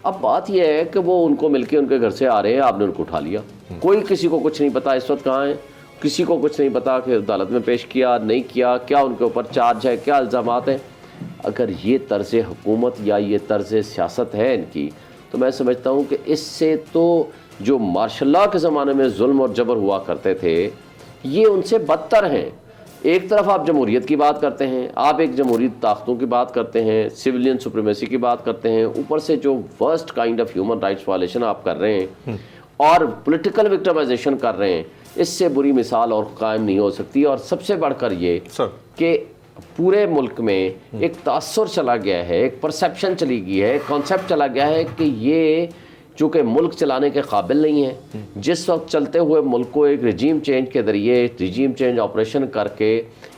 اب بات یہ ہے کہ وہ ان کو مل کے ان کے گھر سے آ رہے ہیں, آپ نے ان کو اٹھا لیا, کوئی کسی کو کچھ نہیں پتا اس وقت کہاں ہیں. کسی کو کچھ نہیں پتا کہ عدالت میں پیش کیا نہیں کیا, کیا ان کے اوپر چارج ہے, کیا الزامات ہیں. اگر یہ طرز حکومت یا یہ طرز سیاست ہے ان کی, تو میں سمجھتا ہوں کہ اس سے تو جو مارشل لاء کے زمانے میں ظلم اور جبر ہوا کرتے تھے یہ ان سے بدتر ہیں. ایک طرف آپ جمہوریت کی بات کرتے ہیں, آپ ایک جمہوریت طاقتوں کی بات کرتے ہیں, سویلین سپریمیسی کی بات کرتے ہیں, اوپر سے جو worst kind of human rights violation آپ کر رہے ہیں اور پولیٹیکل وکٹمائزیشن کر رہے ہیں, اس سے بری مثال اور قائم نہیں ہو سکتی. اور سب سے بڑھ کر یہ کہ پورے ملک میں ایک تاثر چلا گیا ہے, ایک پرسیپشن چلی گئی ہے, ایک کانسیپٹ چلا گیا ہے کہ یہ چونکہ ملک چلانے کے قابل نہیں ہے. جس وقت چلتے ہوئے ملک کو ایک رجیم چینج کے ذریعے رجیم چینج آپریشن کر کے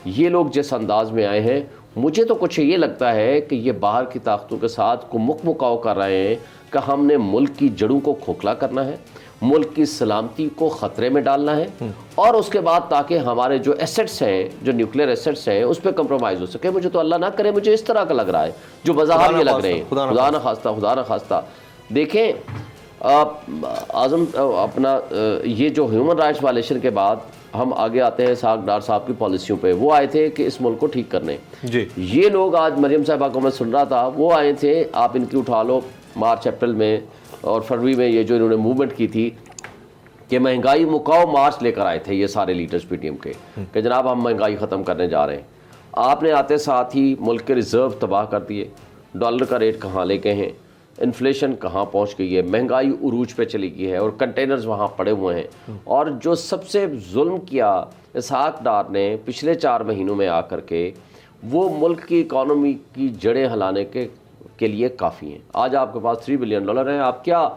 یہ لوگ جس انداز میں آئے ہیں, مجھے تو کچھ یہ لگتا ہے کہ یہ باہر کی طاقتوں کے ساتھ کو مکاؤ کر رہے ہیں کہ ہم نے ملک کی جڑوں کو کھوکھلا کرنا ہے, ملک کی سلامتی کو خطرے میں ڈالنا ہے, اور اس کے بعد تاکہ ہمارے جو ایسٹس ہیں, جو نیوکلیئر ایسٹس ہیں, اس پہ کمپرومائز ہو سکے. مجھے تو اللہ نہ کرے مجھے اس طرح کا لگ رہا ہے جو بظاہر یہ لگ رہے ہیں. خدا نہ خواستہ. دیکھیں اعظم اپنا یہ جو ہیومن رائٹس وائلیشن کے بعد ہم آگے آتے ہیں اسحاق ڈار صاحب کی پالیسیوں پہ. وہ آئے تھے کہ اس ملک کو ٹھیک کرنے. یہ لوگ آج مریم صاحبہ کو میں سن رہا تھا, وہ آئے تھے, آپ ان کی اٹھا لو مارچ اپریل میں اور فروری میں یہ جو انہوں نے موومنٹ کی تھی کہ مہنگائی مکاؤ مارچ لے کر آئے تھے یہ سارے لیڈرز پی ٹی ایم کے کہ جناب ہم مہنگائی ختم کرنے جا رہے ہیں. آپ نے آتے ساتھ ہی ملک کے ریزرو تباہ کر دیے, ڈالر کا ریٹ کہاں لے گئے ہیں, انفلیشن کہاں پہنچ گئی ہے, مہنگائی عروج پہ چلی گئی ہے اور کنٹینرز وہاں پڑے ہوئے ہیں. اور جو سب سے ظلم کیا اسحاق ڈار نے پچھلے 4 مہینوں میں آ کر کے, وہ ملک کی اکانومی کی جڑیں ہلانے کے لیے کافی ہیں. آج آپ کے پاس $3 بلین ہیں, آپ کیا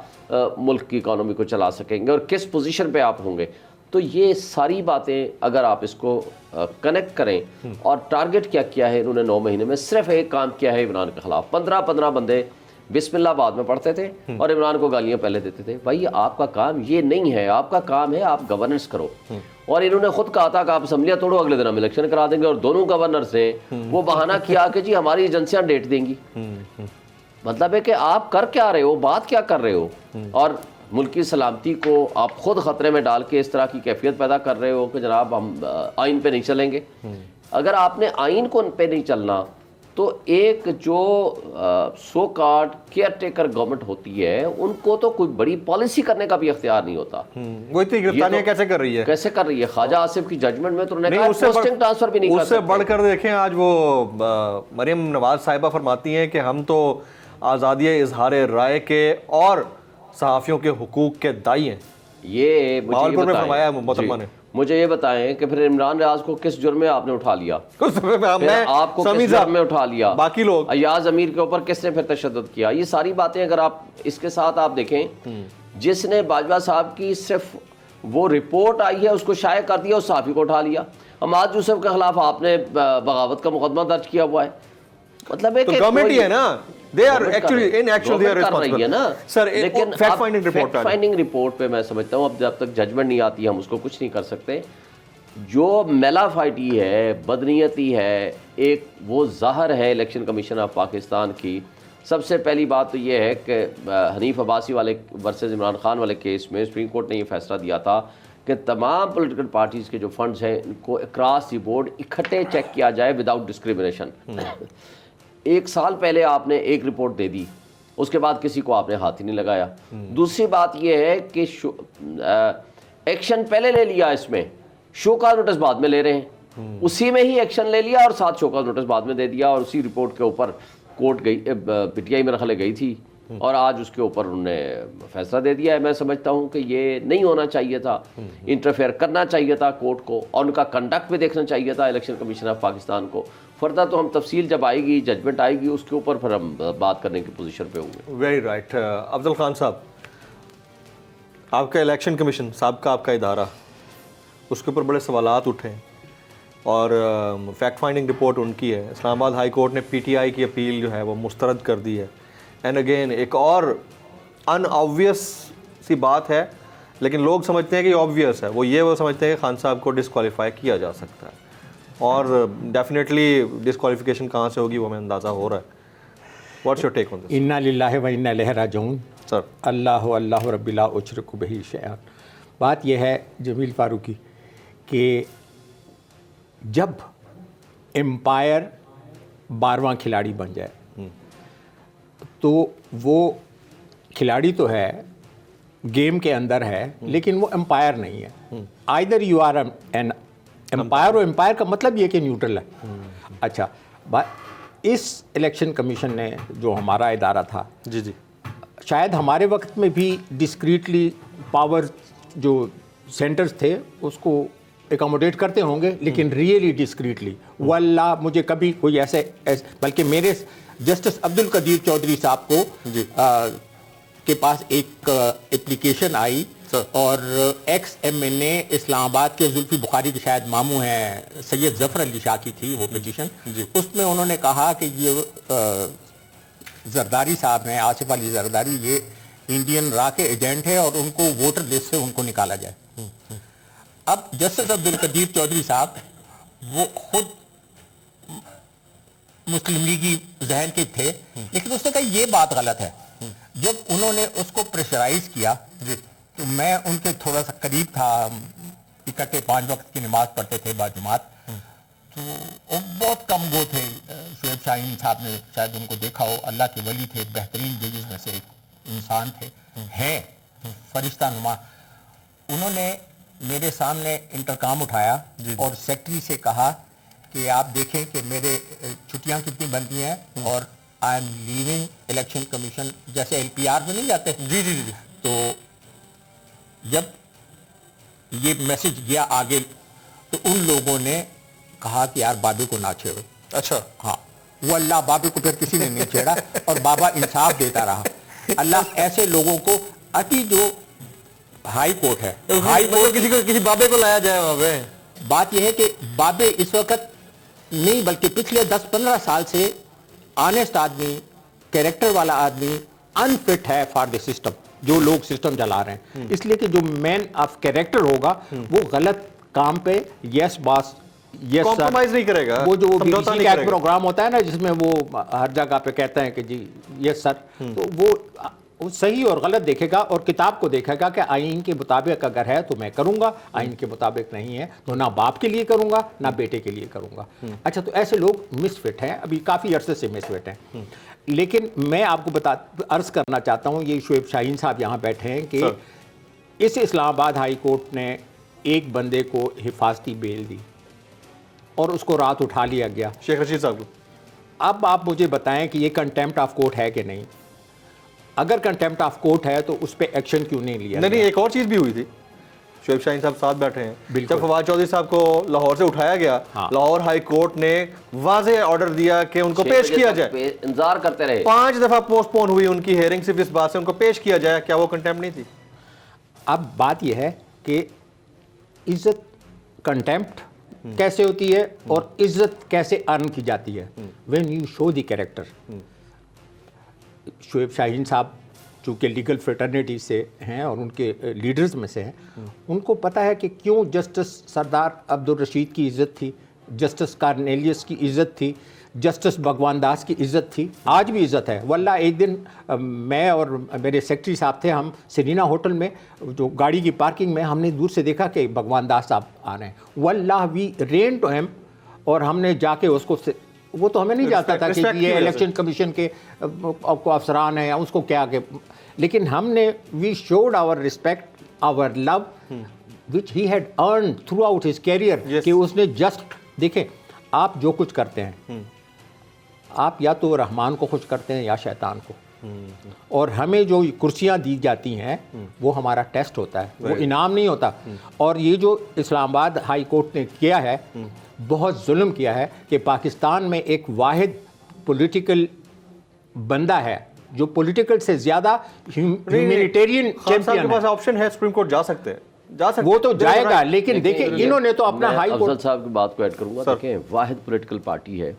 ملک کی اکانومی کو چلا سکیں گے اور کس پوزیشن پہ آپ ہوں گے. تو یہ ساری باتیں اگر آپ اس کو کنیکٹ کریں, اور ٹارگٹ کیا ہے انہوں نے 9 مہینے میں, صرف ایک کام کیا ہے عمران کے خلاف. 15 بندے بسم اللہ بعد میں پڑھتے تھے اور عمران کو گالیاں پہلے دیتے تھے. بھائی آپ کا کام یہ نہیں ہے, آپ کا کام ہے آپ گورننس کرو. اور انہوں نے خود کہا تھا کہ آپ اسمبلیاں توڑو, اگلے دن ہم الیکشن کرا دیں گے, اور دونوں گورنرز نے وہ بہانہ کیا کہ جی ہماری ایجنسیاں ڈیٹ دیں گی. مطلب ہے کہ آپ کر کیا رہے ہو, بات کیا کر رہے ہو, اور ملک کی سلامتی کو آپ خود خطرے میں ڈال کے اس طرح کی کیفیت پیدا کر رہے ہو کہ جناب ہم آئین پہ نہیں چلیں گے. اگر آپ نے آئین کو پہ نہیں چلنا تو ایک جو سو کارڈ کیئر ٹیکر گورنمنٹ ہوتی ہے ان کو تو کوئی بڑی پالیسی کرنے کا بھی اختیار نہیں ہوتا. وہ اتنی گرفتاریاں کیسے کر رہی ہے خواجہ آصف کی ججمنٹ میں تو انہوں نے کہا پوسٹنگ ٹرانسفر بھی نہیں کر سکتے. اس سے بڑھ کر دیکھیں آج وہ مریم نواز صاحبہ فرماتی ہیں کہ ہم تو آزادی اظہار رائے کے اور صحافیوں کے حقوق کے دائی ہیں. یہ بھاولپور میں فرمایا محترمہ نے. مجھے یہ بتائیں کہ پھر عمران ریاض کو کس جرم میں آپ نے اٹھا لیا, آپ کو کس جرم میں اٹھا لیا, باقی لوگ ایاز امیر کے اوپر کس نے پھر تشدد کیا. یہ ساری باتیں اگر آپ اس کے ساتھ آپ دیکھیں, جس نے باجوہ صاحب کی صرف وہ رپورٹ آئی ہے اس کو شائع کر دیا, اس صحافی کو اٹھا لیا. حماد یوسف کے خلاف آپ نے بغاوت کا مقدمہ درج کیا ہوا ہے. مطلب ہے کہ گورنمنٹ ہی ہے نا, they are actually in actual they are responsible. سر لیکن فیکٹ فائنڈنگ رپورٹ پہ میں سمجھتا ہوں اب جب تک ججمنٹ نہیں آتی ہم اس کو کچھ نہیں کر سکتے. جو میلا فائٹی ہے, بدنیتی ہے, ایک وہ ظاہر ہے الیکشن کمیشن آف پاکستان کی. سب سے پہلی بات تو یہ ہے کہ حنیف عباسی والے ورسز عمران خان والے کیس میں سپریم کورٹ نے یہ فیصلہ دیا تھا کہ تمام پولیٹیکل پارٹیز کے جو فنڈز ہیں ان کو اکراس دی بورڈ اکٹھے چیک کیا جائے وداؤٹ ڈسکریمنیشن. 1 سال پہلے آپ نے ایک رپورٹ دے دی, اس کے بعد کسی کو آپ نے ہاتھ ہی نہیں لگایا. دوسری بات یہ ہے کہ ایکشن پہلے لے لیا, اس میں شو کا نوٹس بعد میں لے رہے ہیں. اسی میں ہی ایکشن لے لیا اور ساتھ شو کا نوٹس بعد میں دے دیا, اور اسی رپورٹ کے اوپر کورٹ گئی, پی ٹی آئی میرے خیال گئی تھی, اور آج اس کے اوپر انہوں نے فیصلہ دے دیا ہے. میں سمجھتا ہوں کہ یہ نہیں ہونا چاہیے تھا, انٹرفیئر کرنا چاہیے تھا کورٹ کو, اور ان کا کنڈکٹ بھی دیکھنا چاہیے تھا الیکشن کمیشن آف پاکستان کو. فردر تو ہم تفصیل جب آئے گی, ججمنٹ آئے گی, اس کے اوپر پھر ہم بات کرنے کی پوزیشن پہ ہوں گے. Very right. افضل خان صاحب, آپ کا الیکشن کمیشن صاحب کا آپ کا ادارہ, اس کے اوپر بڑے سوالات اٹھے اور فیکٹ فائنڈنگ رپورٹ ان کی ہے. اسلام آباد ہائی کورٹ نے پی ٹی آئی کی اپیل جو ہے وہ مسترد کر دی ہے. اینڈ اگین ایک اور ان آبویس سی بات ہے, لیکن لوگ سمجھتے ہیں کہ یہ آبویس ہے. وہ سمجھتے ہیں کہ خان صاحب کو ڈسکوالیفائی کیا جا سکتا ہے, اور ڈیفینیٹلی ڈسکوالیفیکیشن کہاں سے ہوگی وہ ہمیں اندازہ ہو رہا ہے. واٹس یور ٹیک آن دس؟ انا للہ و انا الیہ راجعون. سر اللہ رب لا اشرک بہ شیئا. بات یہ ہے جمیل فاروقی کہ جب امپائر 12واں کھلاڑی بن جائے تو وہ کھلاڑی تو ہے گیم کے اندر ہے لیکن وہ امپائر نہیں ہے. Either you are an empire, اور امپائر کا مطلب یہ کہ نیوٹرل ہے. اچھا, اس الیکشن کمیشن نے جو ہمارا ادارہ تھا, جی جی, شاید ہمارے وقت میں بھی ڈسکریٹلی پاور جو سینٹرز تھے اس کو اکاموڈیٹ کرتے ہوں گے, لیکن ریئلی ڈسکریٹلی. واللہ مجھے کبھی کوئی ایسے بلکہ میرے جسٹس عبد القدیر چودھری صاحب کو کے پاس ایک اپلیکیشن آئی, اور ایکس ایم این اے اسلام آباد کے زلفی بخاری کے شاید ماموں ہیں, سید ظفر علی شاہ کی تھی وہ پٹیشن. اس میں انہوں نے کہا کہ یہ زرداری صاحب ہیں, آصف علی زرداری, یہ انڈین را کے ایجنٹ ہے اور ان کو ووٹر لسٹ سے ان کو نکالا جائے. اب جسٹس عبد القدیر چودھری صاحب وہ خود مسلم لیگی ذہن کے تھے, لیکن اس نے کہا یہ بات غلط ہے. جب انہوں نے اس کو پریشرائز کیا تو میں ان کے تھوڑا سا قریب تھا, اکٹھے 5 وقت کی نماز پڑھتے تھے باجماعت, تو وہ بہت کم وہ تھے. شعیب شاہین صاحب نے شاید ان کو دیکھا ہو, اللہ کے ولی تھے, بہترین ججز میں سے ایک انسان تھے, ہیں فرشتہ نما. انہوں نے میرے سامنے انٹرکام اٹھایا اور سیکٹری سے کہا کہ آپ دیکھیں کہ میرے چھٹیاں کتنی بنتی ہیں اور I am leaving Election Commission, جیسے ایل پی آر میں نہیں جاتے. جی جی جی. تو جب یہ میسج گیا آگے تو ان لوگوں نے کہا کہ یار بابے کو نہ چھیڑو. اچھا, ہاں, وہ اللہ بابے کو پھر کسی نے نہیں چھیڑا اور بابا انصاف دیتا رہا. اللہ ایسے لوگوں کو اٹی جو ہائی کورٹ ہے, ہائی کورٹ کسی بابے کو لایا جائے وہاں پہ. بات یہ ہے کہ بابے اس وقت نہیں بلکہ پچھلے 10-15 سال سے آنےسٹ آدمی, کیریکٹر والا آدمی انفٹ ہے فار دی سسٹم. جو لوگ سسٹم چلا رہے ہیں, اس لیے کہ جو مین آف کیریکٹر ہوگا وہ غلط کام پہ یس باس یس کمپرومائز نہیں کرے گا. وہ جو BBC کا ایک پروگرام ہوتا ہے نا جس میں وہ ہر جگہ پہ کہتے ہیں کہ جی یس سر, تو وہ صحیح اور غلط دیکھے گا اور کتاب کو دیکھے گا کہ آئین کے مطابق اگر ہے تو میں کروں گا, آئین کے مطابق نہیں ہے تو نہ باپ کے لیے کروں گا نہ بیٹے کے لیے کروں گا. اچھا, تو ایسے لوگ مس فٹ ہیں, ابھی کافی عرصے سے مس فٹ ہیں. لیکن میں آپ کو عرض کرنا چاہتا ہوں, یہ شعیب شاہین صاحب یہاں بیٹھے ہیں کہ اس اسلام آباد ہائی کورٹ نے ایک بندے کو حفاظتی بیل دی اور اس کو رات اٹھا لیا گیا, شیخ رشید صاحب کو. اب آپ مجھے بتائیں کہ یہ کنٹیمپٹ آف کورٹ ہے کہ نہیں. اگر کنٹیمپٹ آف کورٹ ہے تو اس پہ ایکشن کیوں نہیں لیا؟ نہیں, ایک اور چیز بھی ہوئی تھی. شعیب شاہین صاحب ساتھ بیٹھے ہیں, جب فواد چودھری صاحب کو لاہور سے اٹھایا گیا, لاہور ہائی کورٹ نے واضح آرڈر دیا کہ ان کو پیش کیا جائے. انتظار کرتے رہے, 5 دفعہ پوسٹ پون ہوئی ان کی ہیئرنگ صرف اس بات سے ان کو پیش کیا جائے. کیا وہ کنٹیمپٹ نہیں تھی؟ اب بات یہ ہے کہ عزت کنٹیمپٹ کیسے ہوتی ہے اور عزت کیسے ارن کی جاتی ہے. When you show the character. Shoaib Shaheen صاحب چونکہ لیگل فریٹرنیٹی سے ہیں اور ان کے لیڈرز میں سے ہیں, ان کو پتہ ہے کہ کیوں جسٹس سردار عبد الرشید کی عزت تھی, جسٹس کارنیلیس کی عزت تھی, جسٹس بھگوان داس کی عزت تھی, آج بھی عزت ہے. واللہ ایک دن میں اور میرے سیکٹری صاحب تھے, ہم سرینا ہوٹل میں جو گاڑی کی پارکنگ میں ہم نے دور سے دیکھا کہ بھگوان داس صاحب آ رہے ہیں. واللہ وی رین ٹو ہیم, اور ہم نے جا کے اس کو, وہ تو ہمیں نہیں جاتا تھا کہ یہ الیکشن کمیشن کے افسران ہیں اس کو کیا کہ, لیکن ہم نے we should our respect, our love which he had earned throughout his career. کہ اس نے جسٹ, دیکھیں آپ جو کچھ کرتے ہیں آپ یا تو رحمان کو خوش کرتے ہیں یا شیطان کو, اور ہمیں جو کرسیاں دی جاتی ہیں وہ ہمارا ٹیسٹ ہوتا ہے, وہ انعام نہیں ہوتا. اور یہ جو اسلام آباد ہائی کورٹ نے کیا ہے بہت ظلم کیا ہے کہ پاکستان میں ایک واحد پولیٹیکل بندہ ہے جو پولیٹیکل سے زیادہ ہیومینیٹیرین چیمپئن ہے. کے پاس آپشن ہے, سپریم کورٹ جا سکتے ہیں, وہ تو جائے گا, لیکن دیکھیں انہوں نے تو اپنا ہائی کورٹ. افضل صاحب کی بات کو ایڈ کروں گا. دیکھیں واحد پولیٹیکل پارٹی ہے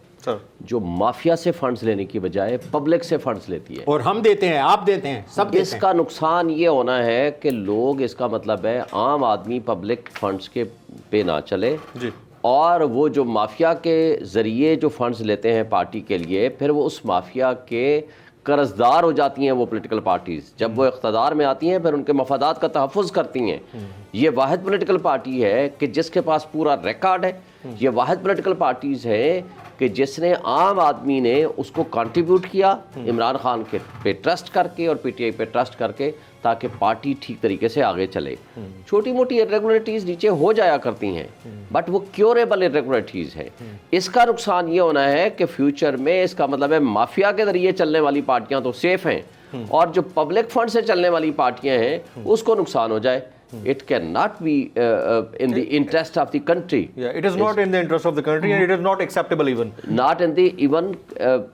جو مافیا سے فنڈز لینے کی بجائے پبلک سے فنڈز لیتی ہے, اور ہم دیتے ہیں, آپ دیتے ہیں, سب دیتے ہیں. اس کا نقصان یہ ہونا ہے کہ لوگ, اس کا مطلب ہے عام آدمی پبلک فنڈز کے پہ نہ چلے, اور وہ جو مافیا کے ذریعے جو فنڈز لیتے ہیں پارٹی کے لیے, پھر وہ اس مافیا کے قرضدار ہو جاتی ہیں وہ پولیٹیکل پارٹیز. جب وہ اقتدار میں آتی ہیں پھر ان کے مفادات کا تحفظ کرتی ہیں. یہ واحد پولیٹیکل پارٹی ہے کہ جس کے پاس پورا ریکارڈ ہے. یہ واحد پولیٹیکل پارٹیز ہے کہ جس نے عام آدمی نے اس کو کنٹریبیوٹ کیا عمران خان کے پہ ٹرسٹ کر کے اور پی ٹی آئی پہ ٹرسٹ کر کے تاکہ پارٹی ٹھیک طریقے سے آگے چلے. چھوٹی موٹی irregularities نیچے ہو جایا کرتی ہیں بٹ وہ کیوریبل irregularities ہیں. اس کا نقصان یہ ہونا ہے کہ فیوچر میں اس کا مطلب ہے مافیا کے ذریعے چلنے والی پارٹیاں تو سیف ہیں اور جو پبلک فنڈ سے چلنے والی پارٹیاں ہیں اس کو نقصان ہو جائے. It cannot be in the interest of the country. Yeah, it is not in the interest of the country and it is not acceptable even. Not in the even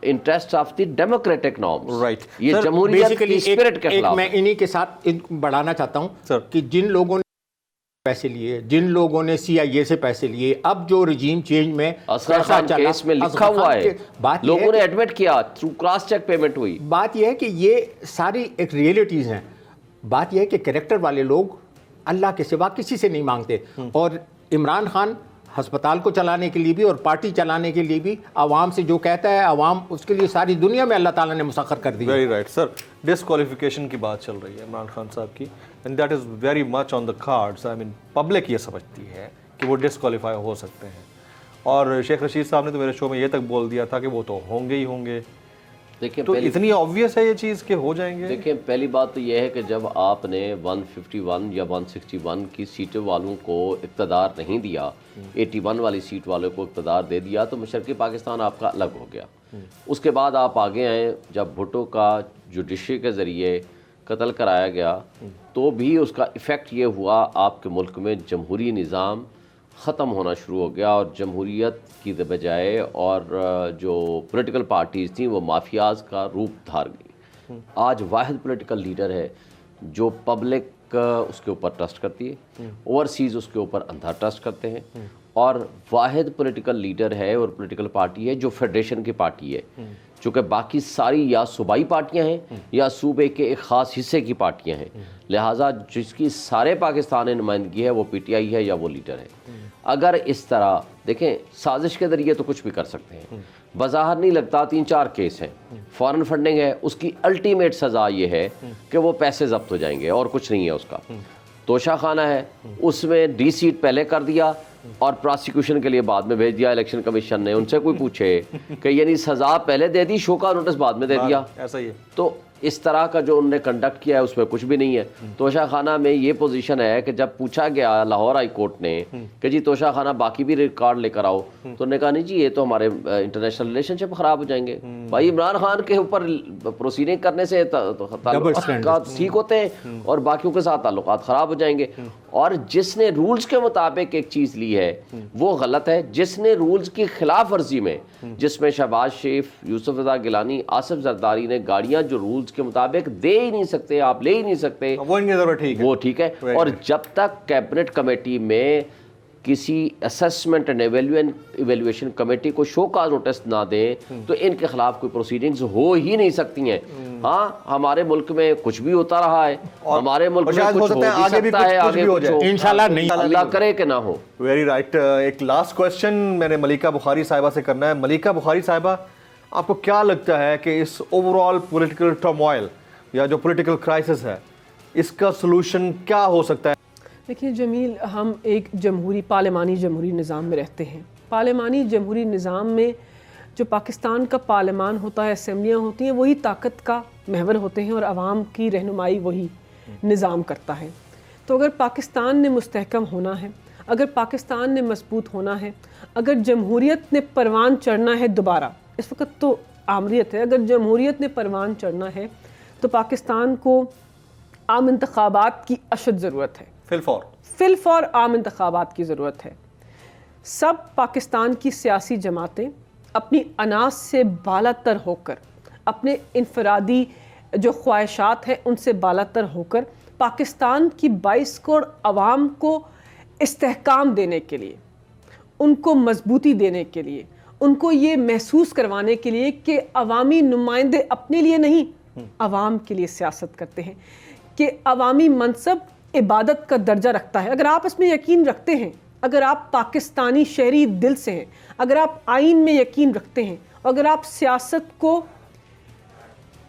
interest of the democratic norms. Right. یہ جمہوریت کی spirit کے خلاف. میں انہی کے ساتھ بڑھانا چاہتا ہوں کہ جن لوگوں نے پیسے لیے, جن لوگوں نے CIA سے پیسے لیے, اب جو رجیم چینج میں اصغر خان کیس میں لکھا ہوا ہے, لوگوں نے ایڈمٹ کیا تھرو کراس چیک پیمنٹ ہوئی. بات یہ ہے کہ یہ ساری ایک ریئلٹیز ہیں. بات یہ ہے کہ کریکٹر والے لوگ اللہ کے سوا کسی سے نہیں مانگتے, اور عمران خان ہسپتال کو چلانے کے لیے بھی اور پارٹی چلانے کے لیے بھی عوام سے جو کہتا ہے عوام اس کے لیے ساری دنیا میں اللہ تعالیٰ نے مسخر کر دی. Very right sir. ڈسکوالیفیکیشن کی بات چل رہی ہے عمران خان صاحب کی and that is very much on the cards. I mean public یہ سمجھتی ہے کہ وہ ڈسکوالیفائی ہو سکتے ہیں, اور شیخ رشید صاحب نے تو میرے شو میں یہ تک بول دیا تھا کہ وہ تو ہوں گے ہی ہوں گے. دیکھیں تو اتنی آبویس ہے یہ چیز کہ ہو جائیں گے. دیکھیں پہلی بات تو یہ ہے کہ جب آپ نے 151 یا 161 کی سیٹوں والوں کو اقتدار نہیں دیا, 81 والی سیٹ والوں کو اقتدار دے دیا تو مشرقی پاکستان آپ کا الگ ہو گیا. اس کے بعد آپ آگے آئیں, جب بھٹو کا جوڈیشری کے ذریعے قتل کرایا گیا تو بھی اس کا ایفیکٹ یہ ہوا آپ کے ملک میں جمہوری نظام ختم ہونا شروع ہو گیا, اور جمہوریت کی بجائے اور جو پولیٹیکل پارٹیز تھیں وہ مافیاز کا روپ دھار گئی. آج واحد پولیٹیکل لیڈر ہے جو پبلک اس کے اوپر ٹرسٹ کرتی ہے, اوورسیز اس کے اوپر اندھا ٹرسٹ کرتے ہیں, اور واحد پولیٹیکل لیڈر ہے اور پولیٹیکل پارٹی ہے جو فیڈریشن کی پارٹی ہے, چونکہ باقی ساری یا صوبائی پارٹیاں ہیں یا صوبے کے ایک خاص حصے کی پارٹیاں ہیں, لہٰذا جس کی سارے پاکستان میں نمائندگی ہے وہ پی ٹی آئی ہے یا وہ لیڈر ہے. اگر اس طرح دیکھیں سازش کے ذریعے تو کچھ بھی کر سکتے ہیں, بظاہر نہیں لگتا 3-4 کیس ہیں, فارن فنڈنگ ہے, اس کی الٹیمیٹ سزا یہ ہے کہ وہ پیسے ضبط ہو جائیں گے اور کچھ نہیں ہے اس کا. توشہ خانہ ہے, اس میں ڈی سیٹ پہلے کر دیا اور پراسیکیوشن کے لیے بعد میں بھیج دیا الیکشن کمیشن نے. ان سے کوئی پوچھے کہ یعنی سزا پہلے دے دی, شو کا نوٹس بعد میں دے دیا, ایسا ہی ہے. تو اس طرح کا جو انہوں نے کنڈکٹ کیا ہے اس میں کچھ بھی نہیں ہے. توشہ خانہ میں یہ پوزیشن ہے کہ جب پوچھا گیا لاہور ہائی کورٹ نے کہ جی توشہ خانہ باقی بھی ریکارڈ لے کر آؤ, تو انہوں نے کہا نہیں جی یہ تو ہمارے انٹرنیشنل ریلیشن شپ خراب ہو جائیں گے. بھائی عمران خان کے اوپر پروسیڈنگ کرنے سے تعلقات ٹھیک ہوتے ہیں اور باقیوں کے ساتھ تعلقات خراب ہو جائیں گے. اور جس نے رولز کے مطابق ایک چیز لی ہے وہ غلط ہے, جس نے رولز کی خلاف ورزی میں, جس میں شہباز شریف, یوسف رضا گیلانی, آصف زرداری نے گاڑیاں جو رولز کے مطابق دے ہی نہیں سکتے, آپ لے ہی نہیں سکتے, وہ ٹھیک ہے. اور جب تک کیبنٹ کمیٹی میں کسی اسیسمنٹ اینڈ ایویلویشن کمیٹی کو شو کاز نوٹس نہ دیں تو ان کے خلاف کوئی پروسیڈنگز ہو ہی نہیں سکتی ہیں. ہاں ہمارے ملک میں کچھ بھی ہوتا رہا ہے, ہمارے ملک میں کچھ ہو بھی سکتا ہے, آگے کچھ ہو, انشاءاللہ نہیں, اللہ کرے کہ نہ ہو. Very right. ایک لاسٹ کویسچن میں نے ملیکہ بخاری صاحبہ سے کرنا ہے. ملیکہ بخاری صاحبہ, آپ کو کیا لگتا ہے کہ اس اوور آل پولیٹیکل ٹرموائل یا جو پولیٹیکل کرائسس ہے اس کا سلوشن کیا ہو سکتا ہے؟ دیکھیے جمیل, ہم ایک پارلیمانی جمہوری نظام میں رہتے ہیں. پارلیمانی جمہوری نظام میں جو پاکستان کا پارلیمان ہوتا ہے, اسمبلیاں ہوتی ہیں, وہی طاقت کا محور ہوتے ہیں اور عوام کی رہنمائی وہی نظام کرتا ہے. تو اگر پاکستان نے مستحکم ہونا ہے, اگر پاکستان نے مضبوط ہونا ہے, اگر جمہوریت نے پروان چڑھنا ہے دوبارہ, اس وقت تو آمریت ہے, اگر جمہوریت نے پروان چڑھنا ہے تو پاکستان کو عام انتخابات کی اشد ضرورت ہے. فی الفور عام انتخابات کی ضرورت ہے. سب پاکستان کی سیاسی جماعتیں اپنی اناس سے بالا تر ہو کر, اپنے انفرادی جو خواہشات ہیں ان سے بالا تر ہو کر پاکستان کی 22 کروڑ عوام کو استحکام دینے کے لیے, ان کو مضبوطی دینے کے لیے, ان کو یہ محسوس کروانے کے لیے کہ عوامی نمائندے اپنے لیے نہیں عوام کے لیے سیاست کرتے ہیں, کہ عوامی منصب عبادت کا درجہ رکھتا ہے. اگر آپ اس میں یقین رکھتے ہیں, اگر آپ پاکستانی شہری دل سے ہیں, اگر آپ آئین میں یقین رکھتے ہیں, اگر آپ سیاست کو